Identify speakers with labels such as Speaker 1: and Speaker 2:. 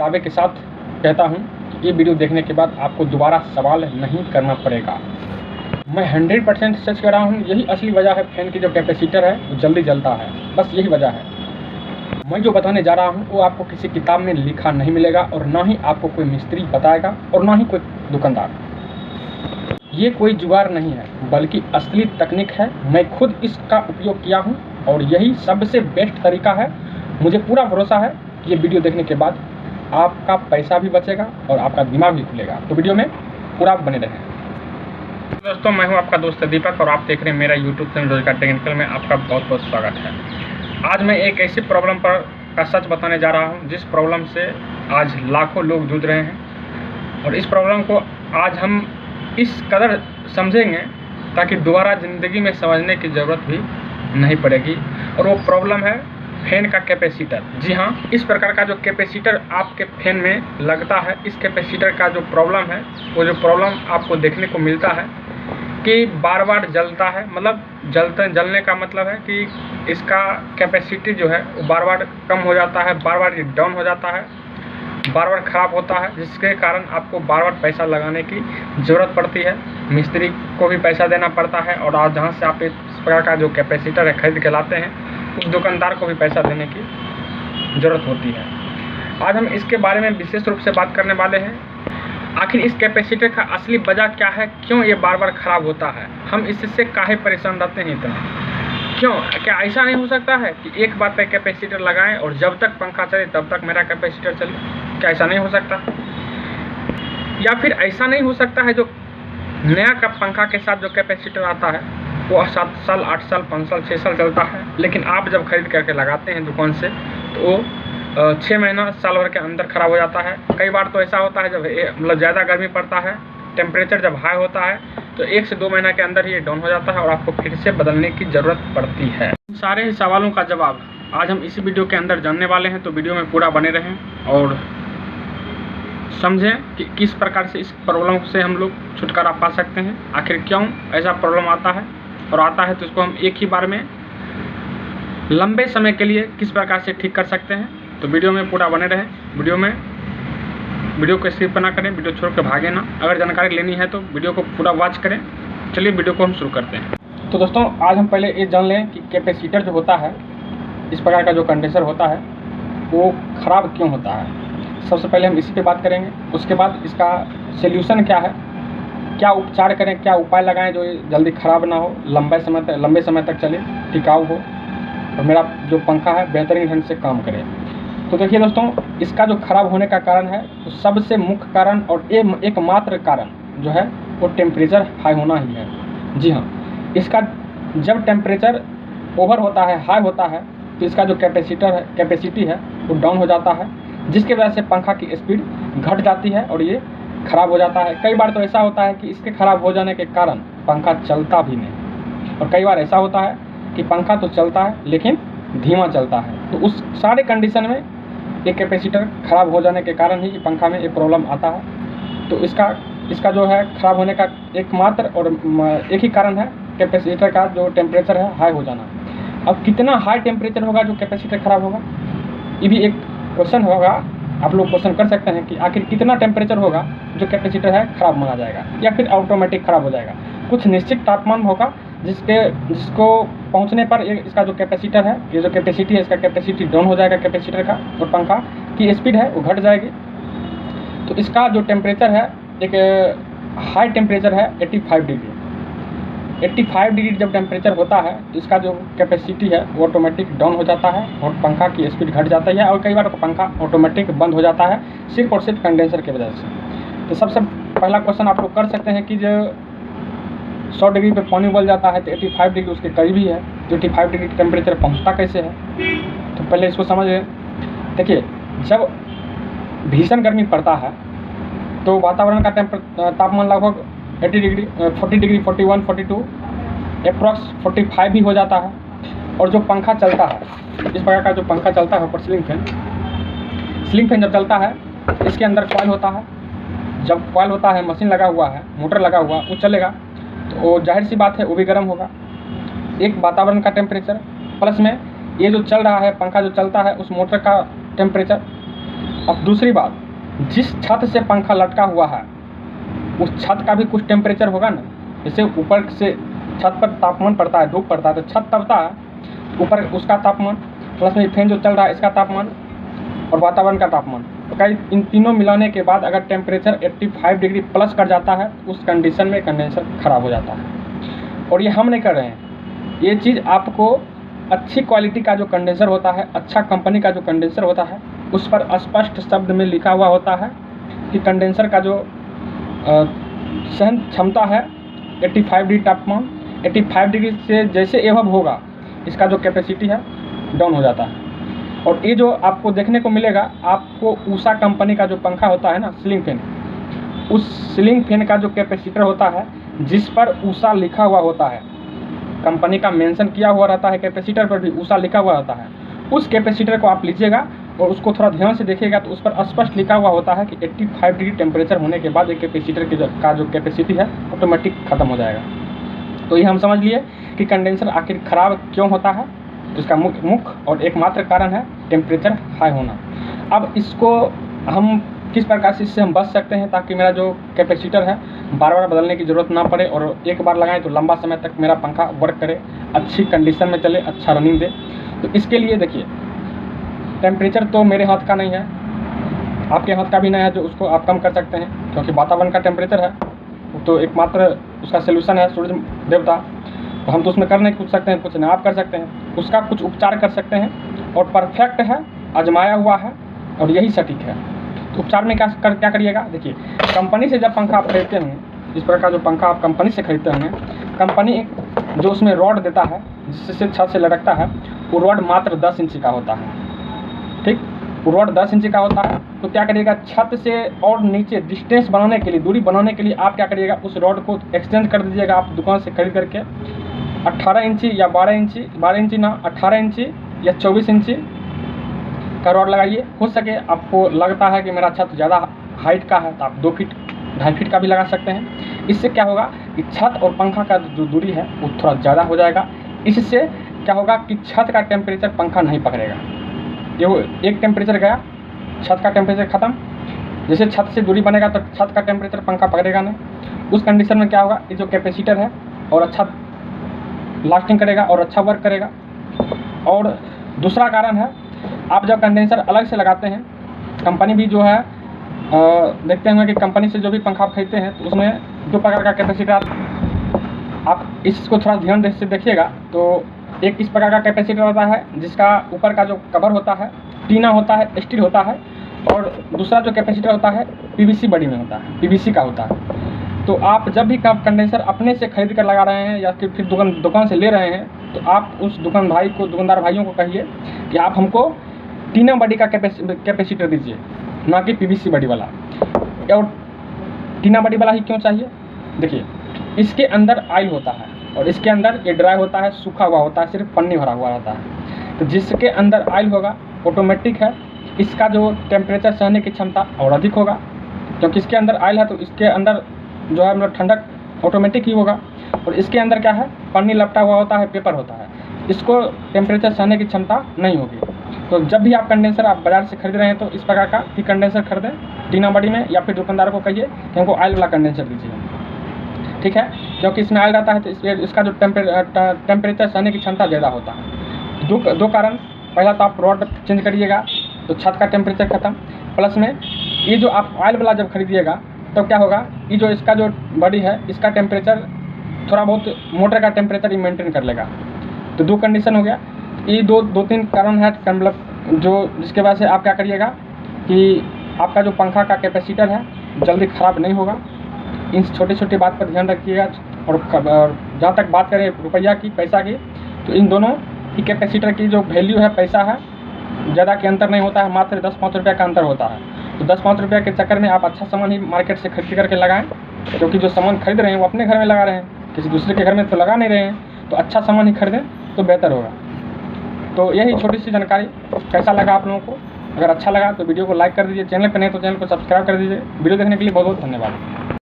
Speaker 1: दावे के साथ कहता हूँ कि ये वीडियो देखने के बाद आपको दोबारा सवाल नहीं करना पड़ेगा। मैं 100% सच कह रहा हूँ। यही असली वजह है फैन की जो कैपेसिटर है वो जल्दी जलता है, बस यही वजह है। मैं जो बताने जा रहा हूँ वो आपको किसी किताब में लिखा नहीं मिलेगा और ना ही आपको कोई मिस्त्री बताएगा और ना ही कोई दुकानदार। ये कोई जुगाड़ नहीं है बल्कि असली तकनीक है। मैं खुद इसका उपयोग किया हूँ और यही सबसे बेस्ट तरीका है। मुझे पूरा भरोसा है कि ये वीडियो देखने के बाद आपका पैसा भी बचेगा और आपका दिमाग भी खुलेगा। तो वीडियो में पूरा बने रहें। दोस्तों, मैं हूं आपका दोस्त दीपक और आप देख रहे हैं मेरा यूट्यूब चैनल रोजगार टेक्निकल में आपका बहुत बहुत स्वागत है। आज मैं एक ऐसी प्रॉब्लम पर का सच बताने जा रहा हूं जिस प्रॉब्लम से आज लाखों लोग जूझ रहे हैं और इस प्रॉब्लम को आज हम इस कदर समझेंगे ताकि दोबारा ज़िंदगी में समझने की ज़रूरत भी नहीं पड़ेगी। और वो प्रॉब्लम है फैन का कैपेसिटर। जी हाँ, इस प्रकार का जो कैपेसिटर आपके फैन में लगता है, इस कैपेसिटर का जो प्रॉब्लम है, वो जो प्रॉब्लम आपको देखने को मिलता है कि बार बार जलता है। मतलब जलने का मतलब है कि इसका कैपेसिटी जो है वो बार बार कम हो जाता है, बार बार डाउन हो जाता है, बार बार ख़राब होता है, जिसके कारण आपको बार बार पैसा लगाने की ज़रूरत पड़ती है। मिस्त्री को भी पैसा देना पड़ता है और आज जहाँ से आप इस प्रकार का जो कैपेसिटर है खरीद के लाते हैं उस दुकानदार को भी पैसा देने की ज़रूरत होती है। आज हम इसके बारे में विशेष रूप से बात करने वाले हैं। आखिर इस कैपेसिटर का असली वजह क्या है, क्यों ये बार बार ख़राब होता है, हम इससे काहे परेशान रहते हैं इतना, क्यों? क्या ऐसा नहीं हो सकता है कि एक बार पे कैपेसिटर लगाएं और जब तक पंखा चले तब तक मेरा कैपेसिटर चले? क्या ऐसा नहीं हो सकता? या फिर ऐसा नहीं हो सकता है जो नया का पंखा के साथ जो कैपेसिटर आता है वो 7 साल 8 साल 5 साल 6 साल चलता है, लेकिन आप जब खरीद करके लगाते हैं दुकान से तो वो 6 महीना साल भर के अंदर ख़राब हो जाता है। कई बार तो ऐसा होता है जब मतलब ज़्यादा गर्मी पड़ता है, टेम्परेचर जब हाई होता है तो 1 से 2 महीना के अंदर ये डाउन हो जाता है और आपको फिर से बदलने की ज़रूरत पड़ती है। सारे ही सवालों का जवाब आज हम इसी वीडियो के अंदर जानने वाले हैं, तो वीडियो में पूरा बने रहें और समझें कि किस प्रकार से इस प्रॉब्लम से हम लोग छुटकारा पा सकते हैं। आखिर क्यों ऐसा प्रॉब्लम आता है और आता है तो इसको हम एक ही बार में लंबे समय के लिए किस प्रकार से ठीक कर सकते हैं। तो वीडियो में पूरा बने रहें। वीडियो को स्किप ना करें, वीडियो छोड़ के भागे ना। अगर जानकारी लेनी है तो वीडियो को पूरा वॉच करें। चलिए वीडियो को हम शुरू करते हैं। तो दोस्तों, आज हम पहले ये जान लें कि कैपेसिटर जो होता है, इस प्रकार का जो कंडेंसर होता है वो ख़राब क्यों होता है। सबसे पहले हम इसी पे बात करेंगे। उसके बाद इसका सल्यूशन क्या है, क्या उपचार करें, क्या उपाय लगाएं जो जल्दी ख़राब ना हो, लंबे समय तक चले, टिकाऊ हो और मेरा जो पंखा है बेहतरीन ढंग से काम करे। तो देखिए दोस्तों, इसका जो ख़राब होने का कारण है तो सबसे मुख्य कारण और एकमात्र कारण जो है वो टेम्परेचर हाई होना ही है। जी हाँ, इसका जब टेम्परेचर ओवर होता है, हाई होता है, तो इसका जो कैपेसिटी है वो डाउन हो जाता है, जिसके वजह से पंखा की स्पीड घट जाती है और ये ख़राब हो जाता है। कई बार तो ऐसा होता है कि इसके ख़राब हो जाने के कारण पंखा चलता भी नहीं, और कई बार ऐसा होता है कि पंखा तो चलता है लेकिन धीमा चलता है। तो उस सारे कंडीशन में एक कैपेसिटर ख़राब हो जाने के कारण ही पंखा में ये प्रॉब्लम आता है। तो इसका जो है ख़राब होने का एकमात्र और एक ही कारण है कैपेसिटर का जो टेम्परेचर है हाई हो जाना। अब कितना हाई टेम्परेचर होगा जो कैपेसिटर ख़राब होगा, ये भी एक क्वेश्चन होगा। आप लोग क्वेश्चन कर सकते हैं कि आखिर कितना टेम्परेचर होगा जो कैपेसिटर है ख़राब माना जाएगा या फिर ऑटोमेटिक ख़राब हो जाएगा। कुछ निश्चित तापमान होगा जिसको पहुंचने पर इसका जो कैपेसिटर है, ये जो कैपेसिटी है, इसका कैपेसिटी डाउन हो जाएगा कैपेसिटर का, और पंखा की स्पीड है वो घट जाएगी। तो इसका जो टेम्परेचर है एक हाई टेम्परेचर है 85 डिग्री। 85 डिग्री जब टेम्परेचर होता है तो इसका जो कैपेसिटी है वो ऑटोमेटिक डाउन हो जाता है और पंखा की स्पीड घट जाती है, और कई बार पंखा ऑटोमेटिक बंद हो जाता है सिर्फ और सिर्फ कंडेंसर की वजह से। तो सबसे पहला क्वेश्चन आप लोग कर सकते हैं कि जो 100 डिग्री पे पानी उबल जाता है तो 85 डिग्री उसके करीब ही है, तो 85 डिग्री टेम्परेचर पहुंचता कैसे है। तो पहले इसको समझिए। देखिए, जब भीषण गर्मी पड़ता है तो वातावरण का तापमान लगभग 40 डिग्री 41 42 अप्रॉक्स 45 भी हो जाता है। और जो पंखा चलता है, इस प्रकार का जो पंखा चलता है ऊपर सीलिंग फैन जब चलता है इसके अंदर कॉइल होता है। जब कॉइल होता है, मशीन लगा हुआ है, मोटर लगा हुआ, वो चलेगा तो जाहिर सी बात है वो भी गर्म होगा। एक वातावरण का टेम्परेचर प्लस में ये जो चल रहा है पंखा जो चलता है उस मोटर का टेम्परेचर, अब दूसरी बात, जिस छत से पंखा लटका हुआ है उस छत का भी कुछ टेम्परेचर होगा ना। जैसे ऊपर से छत पर तापमान पड़ता है, धूप पड़ता है, तो छत तपता है, ऊपर उसका तापमान प्लस में फैन जो चल रहा है इसका तापमान और वातावरण का तापमान, कई इन तीनों मिलाने के बाद अगर टेम्परेचर 85 डिग्री प्लस कर जाता है तो उस कंडीशन में कंडेंसर ख़राब हो जाता है। और ये हम नहीं कर रहे हैं, ये चीज़ आपको अच्छी क्वालिटी का जो कंडेंसर होता है, अच्छा कंपनी का जो कंडेंसर होता है, उस पर स्पष्ट शब्द में लिखा हुआ होता है कि कंडेंसर का जो सहन क्षमता है 85 डिग्री तापमान, 85 डिग्री से जैसे एवब होगा इसका जो कैपेसिटी है डाउन हो जाता है। और ये जो आपको देखने को मिलेगा, आपको उषा कंपनी का जो पंखा होता है ना, सीलिंग फैन, उस सीलिंग फैन का जो कैपेसिटर होता है जिस पर उषा लिखा हुआ होता है, कंपनी का मेंशन किया हुआ रहता है, कैपेसिटर पर भी उषा लिखा हुआ होता है, उस कैपेसिटर को आप लीजिएगा और उसको थोड़ा ध्यान से देखिएगा तो उस पर स्पष्ट लिखा हुआ होता है कि 85 डिग्री टेम्परेचर होने के बाद एक कैपेसिटर का जो कैपेसिटी है ऑटोमेटिक ख़त्म हो जाएगा। तो ये हम समझ लिए कि कंडेंसर आखिर ख़राब क्यों होता है। तो इसका मुख्य और एकमात्र कारण है टेम्परेचर हाई होना। अब इसको हम किस प्रकार से इससे हम बच सकते हैं ताकि मेरा जो कैपेसिटर है बार बार बदलने की ज़रूरत ना पड़े और एक बार लगाएं तो लंबा समय तक मेरा पंखा वर्क करे, अच्छी कंडीशन में चले, अच्छा रनिंग दे। तो इसके लिए देखिए, टेम्परेचर तो मेरे हाथ का नहीं है, आपके हाथ का भी नहीं है जो उसको आप कम कर सकते हैं, क्योंकि वातावरण का टेम्परेचर है तो एकमात्र उसका सोल्यूशन है सूर्य देवता। तो हम तो उसमें कर नहीं कुछ सकते हैं, कुछ नहीं आप कर सकते हैं, उसका कुछ उपचार कर सकते हैं और परफेक्ट है, आजमाया हुआ है और यही सटीक है। तो उपचार में क्या करिएगा, देखिए कंपनी से जब पंखा आप खरीदते होंगे, इस प्रकार का जो पंखा आप कंपनी से खरीदते होंगे, कंपनी जो उसमें रॉड देता है जिससे छत से लटकता है, वो रॉड मात्र 10 इंच का होता है। ठीक, वो रॉड 10 इंच का होता है। तो क्या करिएगा, छत से और नीचे डिस्टेंस बनाने के लिए, दूरी बनाने के लिए आप क्या करिएगा, उस रॉड को एक्सचेंज कर दीजिएगा आप दुकान से खरीद करके 18 इंची या 12 इंची ना 18 इंची या 24 इंची का रॉड लगाइए। हो सके आपको लगता है कि मेरा छत ज़्यादा हाइट का है तो आप 2 फीट 2.5 फीट का भी लगा सकते हैं। इससे क्या होगा कि छत और पंखा का जो दूरी है वो थोड़ा ज़्यादा हो जाएगा। इससे क्या होगा कि छत का टेम्परेचर पंखा नहीं पकड़ेगा। ये एक टेम्परेचर गया, छत का टेम्परेचर ख़त्म, जैसे छत से दूरी बनेगा तो छत का टेम्परेचर पंखा पकड़ेगा नहीं। उस कंडीशन में क्या होगा, ये जो कैपेसिटर है और अच्छा लास्टिंग करेगा और अच्छा वर्क करेगा। और दूसरा कारण है, आप जब कंडेंसर अलग से लगाते हैं, कंपनी भी जो है देखते होंगे कि कंपनी से जो भी पंखा आप खरीदते हैं तो उसमें 2 प्रकार का कैपेसिटर, आप इसको थोड़ा ध्यान से देखिएगा। तो एक इस प्रकार का कैपेसिटर होता है जिसका ऊपर का जो कवर होता है टीना होता है, स्टील होता है, और दूसरा जो कैपेसिटर होता है पीवीसी बॉडी में होता है, पीवीसी का होता है। तो आप जब भी कंडेंसर अपने से खरीद कर लगा रहे हैं या फिर दुकान से ले रहे हैं तो आप उस दुकानदार भाइयों को कहिए कि आप हमको टीना बॉडी का कैपेसिटर दीजिए, ना कि पीवीसी बॉडी वाला। और टीना बॉडी वाला ही क्यों चाहिए, देखिए इसके अंदर ऑयल होता है और इसके अंदर ये ड्राई होता है, सूखा हुआ होता है, सिर्फ पन्नी भरा हुआ रहता है। तो जिसके अंदर ऑयल होगा ऑटोमेटिक है इसका जो टेम्परेचर सहने की क्षमता और अधिक होगा, क्योंकि इसके अंदर ऑयल है तो इसके अंदर जो है मतलब ठंडक ऑटोमेटिक ही होगा। और इसके अंदर क्या है, पन्नी लपटा हुआ होता है, पेपर होता है, इसको टेम्परेचर सहने की क्षमता नहीं होगी। तो जब भी आप कंडेंसर आप बाज़ार से खरीद रहे हैं तो इस प्रकार का ही कंडेंसर खरीदें टीना बॉडी में, या फिर दुकानदार को कहिए कि हमको ऑयल वाला कंडेंसर दीजिए, ठीक है, क्योंकि इसमें ऑयल रहता है तो इसका जो टेम्परेचर सहने की क्षमता ज़्यादा होता है। दो कारण, पहला तो आप रॉड चेंज करिएगा तो छत का टेम्परेचर खत्म, प्लस में ये जो आप ऑयल वाला जब खरीदिएगा तो क्या होगा, ये जो इसका जो बॉडी है इसका टेम्परेचर थोड़ा बहुत मोटर का टेम्परेचर ही मेंटेन कर लेगा। तो 2 कंडीशन हो गया। ये दो तीन कारण है, मतलब जो जिसके वजह से आप क्या करिएगा कि आपका जो पंखा का कैपेसिटर है जल्दी ख़राब नहीं होगा। इन छोटी बात पर ध्यान रखिएगा। और जहाँ तक बात करें रुपया की, पैसा की, तो इन दोनों की कैपेसिटर की जो वैल्यू है, पैसा है, ज़्यादा के अंतर नहीं होता है, मात्र 10-5 रुपये का अंतर होता है। तो 10-5 रुपये के चक्कर में आप अच्छा सामान ही मार्केट से खरीद करके लगाएं, क्योंकि जो सामान खरीद रहे हैं वो अपने घर में लगा रहे हैं, किसी दूसरे के घर में तो लगा नहीं रहे हैं। तो अच्छा सामान ही खरीदें तो बेहतर होगा। तो यही छोटी सी जानकारी, कैसा लगा आप लोगों को? अगर अच्छा लगा तो वीडियो को लाइक कर दीजिए, चैनल पर नहीं तो चैनल को सब्सक्राइब कर दीजिए। वीडियो देखने के लिए बहुत बहुत धन्यवाद।